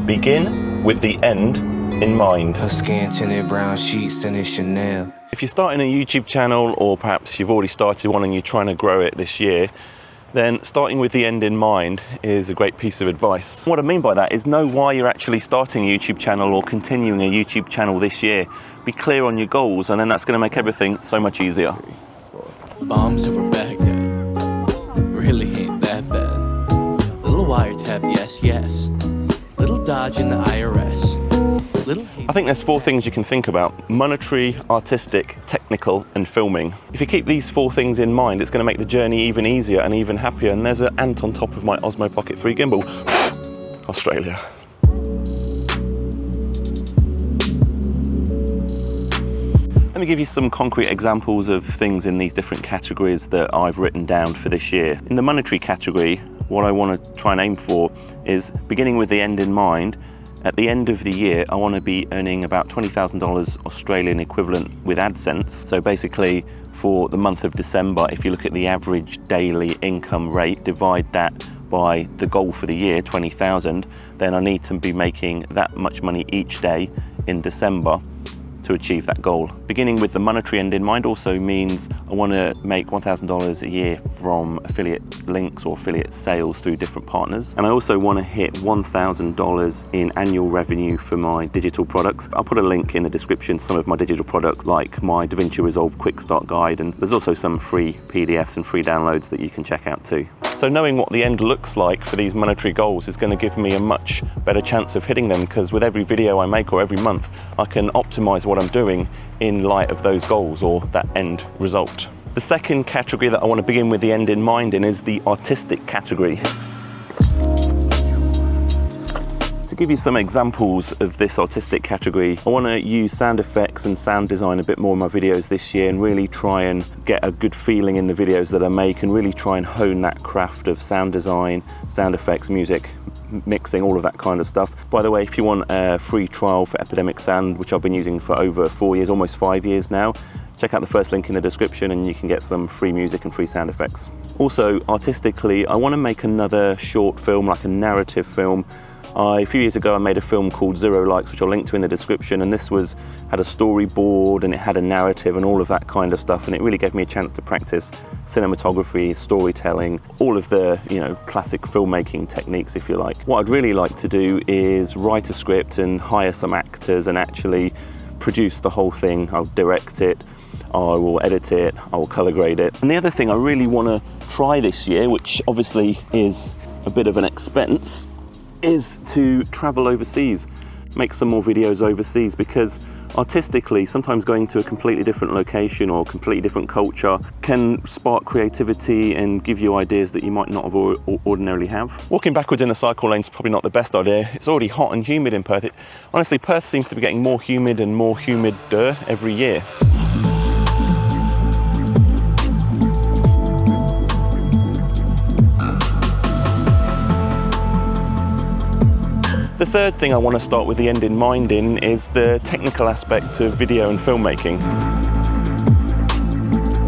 Begin with the end in mind. Her skin tinted brown sheets and it's Chanel. If you're starting a YouTube channel, or perhaps you've already started one and you're trying to grow it this year, then starting with the end in mind is a great piece of advice. What I mean by that is know why you're actually starting a YouTube channel or continuing a YouTube channel this year. Be clear on your goals, and then that's going to make everything so much easier. Bombs over Baghdad really ain't that bad. Little wiretap, yes, yes. Little dodge in the IRS. I think there's 4 things you can think about: monetary, artistic, technical, and filming. If you keep these 4 things in mind, it's going to make the journey even easier and even happier. And there's an ant on top of my Osmo Pocket 3 gimbal. Australia. Let me give you some concrete examples of things in these different categories that I've written down for this year. In the monetary category, what I want to try and aim for is beginning with the end in mind. At the end of the year, I want to be earning about $20,000 Australian equivalent with AdSense. So basically, for the month of December, if you look at the average daily income rate, divide that by the goal for the year, 20,000, then I need to be making that much money each day in December to achieve that goal. Beginning with the monetary end in mind also means I want to make $1,000 a year from affiliate links or affiliate sales through different partners. And I also want to hit $1,000 in annual revenue for my digital products. I'll put a link in the description to some of my digital products, like my DaVinci Resolve Quick Start Guide, and there's also some free PDFs and free downloads that you can check out too. So knowing what the end looks like for these monetary goals is going to give me a much better chance of hitting them, because with every video I make or every month, I can optimize what I'm doing in light of those goals or that end result. The second category that I want to begin with the end in mind in is the artistic category. To give you some examples of this artistic category, I want to use sound effects and sound design a bit more in my videos this year, and really try and get a good feeling in the videos that I make, and really try and hone that craft of sound design, sound effects, music, mixing, all of that kind of stuff. By the way, if you want a free trial for Epidemic Sound, which I've been using for over 4 years, almost 5 years now, check out the first link in the description and you can get some free music and free sound effects. Also, artistically, I want to make another short film, like a narrative film. A few years ago I made a film called 0 Likes, which I'll link to in the description, and this had a storyboard and it had a narrative and all of that kind of stuff, and it really gave me a chance to practice cinematography, storytelling, all of the classic filmmaking techniques, if you like. What I'd really like to do is write a script and hire some actors and actually produce the whole thing. I'll direct it, I will edit it, I will color grade it. And the other thing I really want to try this year, which obviously is a bit of an expense, is to travel overseas, make some more videos overseas, because artistically sometimes going to a completely different location or completely different culture can spark creativity and give you ideas that you might not have ordinarily have. Walking backwards in a cycle lane is probably not the best idea. It's already hot and humid in Perth. Honestly, Perth seems to be getting more humid and more humider every year. The third thing I want to start with the end in mind in is the technical aspect of video and filmmaking.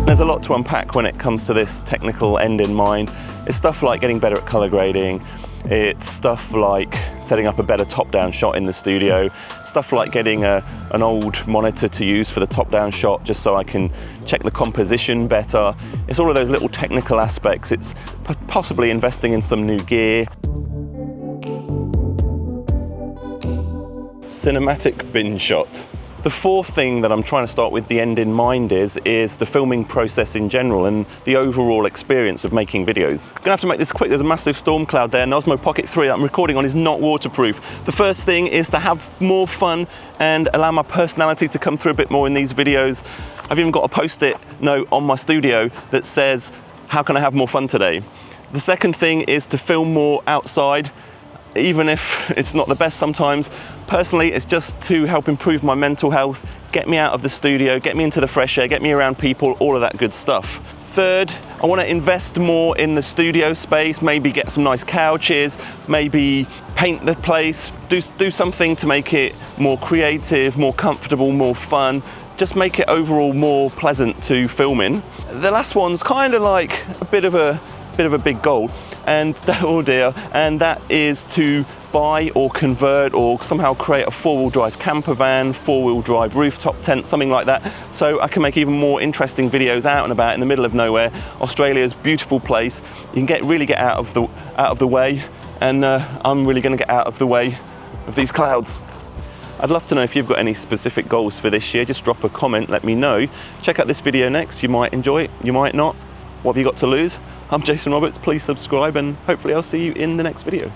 There's a lot to unpack when it comes to this technical end in mind. It's stuff like getting better at color grading. It's stuff like setting up a better top-down shot in the studio. Stuff like getting an old monitor to use for the top-down shot, just so I can check the composition better. It's all of those little technical aspects. It's possibly investing in some new gear. Cinematic bin shot. The fourth thing that I'm trying to start with the end in mind is the filming process in general and the overall experience of making videos. I'm gonna have to make this quick. There's a massive storm cloud there, and the Osmo Pocket 3 that I'm recording on is not waterproof. The first thing is to have more fun and allow my personality to come through a bit more in these videos. I've even got a post-it note on my studio that says, "How can I have more fun today?" The second thing is to film more outside, even if it's not the best sometimes. Personally, it's just to help improve my mental health, get me out of the studio, get me into the fresh air, get me around people, all of that good stuff. Third, I want to invest more in the studio space, maybe get some nice couches, maybe paint the place, do something to make it more creative, more comfortable, more fun, just make it overall more pleasant to film in. The last one's kind of like a bit of a big goal, and oh dear, and that is to buy or convert or somehow create a four-wheel drive camper van, four-wheel drive rooftop tent, something like that, so I can make even more interesting videos out and about in the middle of nowhere. Australia's a beautiful place. You can really get out of the way, and I'm really going to get out of the way of these clouds. I'd love to know if you've got any specific goals for this year. Just drop a comment, let me know. Check out this video next. You might enjoy it, you might not. What have you got to lose? I'm Jason Roberts. Please subscribe, and hopefully I'll see you in the next video.